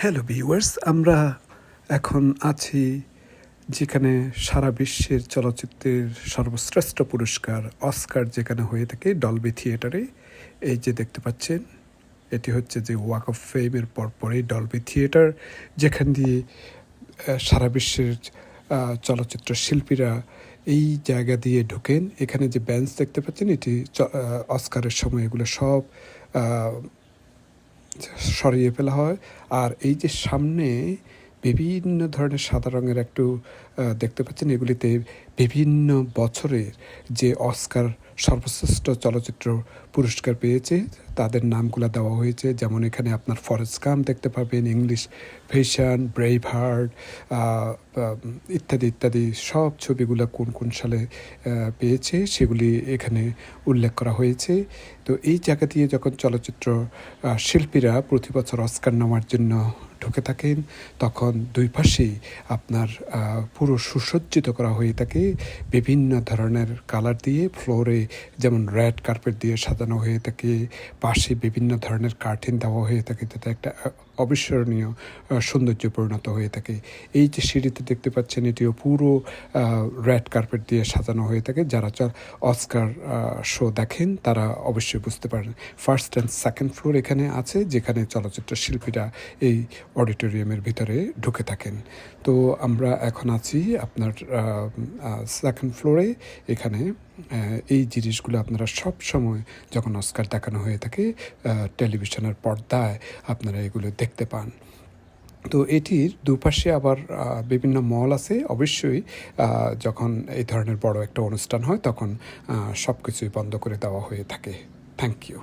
Hello viewers, আমরা এখন আছি যেখানে সারা বিশ্বের চলচ্চিত্রের সর্বশ্রেষ্ঠ পুরস্কার অস্কার যেখানে হয়ে থাকে ডলবি থিয়েটারে। এই যে দেখতে পাচ্ছেন, এটি হচ্ছে যে ওয়াক অফ ফেমের পরপরই ডলবি থিয়েটার, যেখান দিয়ে সারা বিশ্বের চলচ্চিত্র শিল্পীরা এই জায়গা দিয়ে ঢোকেন। এখানে যে বেঞ্চ দেখতে পাচ্ছেন, এটি অস্কারের সময় এগুলো সব সরিয়ে ফেলা হয়। আর এই যে সামনে বিভিন্ন ধরনের সাদা রঙের একটু দেখতে পাচ্ছেন, এগুলিতে বিভিন্ন বছরের যে অস্কার সর্বশ্রেষ্ঠ চলচ্চিত্র পুরস্কার পেয়েছে তাদের নামগুলো দেওয়া হয়েছে। যেমন এখানে আপনার ফরেস্ট গাম্প দেখতে পাবেন, ইংলিশ ভেশন, ব্রেভ হার্ট ইত্যাদি ইত্যাদি সব ছবিগুলো কোন কোন সালে পেয়েছে সেগুলি এখানে উল্লেখ করা হয়েছে। তো এই জায়গা দিয়ে যখন চলচ্চিত্র শিল্পীরা প্রতি বছর অস্কার নেওয়ার জন্য ঢুকে থাকেন, তখন দুই পাশেই আপনার পুরো সুসজ্জিত করা হয়ে থাকে বিভিন্ন ধরনের কালার দিয়ে। ফ্লোরে যেমন রেড কার্পেট দিয়ে সাজানো হয়ে থাকে, পাশে বিভিন্ন ধরনের কার্টেন দেওয়া হয়ে থাকে, যাতে একটা অবিস্মরণীয় সৌন্দর্য পরিণত হয়ে থাকে। এই যে সিঁড়িতে দেখতে পাচ্ছেন, এটিও পুরো রেড কার্পেট দিয়ে সাজানো হয়ে থাকে। যারা অস্কার শো দেখেন তারা অবশ্যই বুঝতে পারেন। ফার্স্ট অ্যান্ড সেকেন্ড ফ্লোর এখানে আছে, যেখানে চলচ্চিত্র শিল্পীরা এই অডিটোরিয়ামের ভিতরে ঢুকে থাকেন। তো আমরা এখন আছি আপনার সেকেন্ড ফ্লোরে। এখানে এই জিনিসগুলো আপনারা সব সময় যখন অস্কার দেখানো হয়ে থাকে টেলিভিশনের পর্দায় আপনারা এগুলো দেখতে পান। তো এটির দুপাশে আবার বিভিন্ন মল আছে। অবশ্যই যখন এই ধরনের বড় একটা অনুষ্ঠান হয় তখন সব কিছুই বন্ধ করে দেওয়া হয়ে থাকে। Thank you.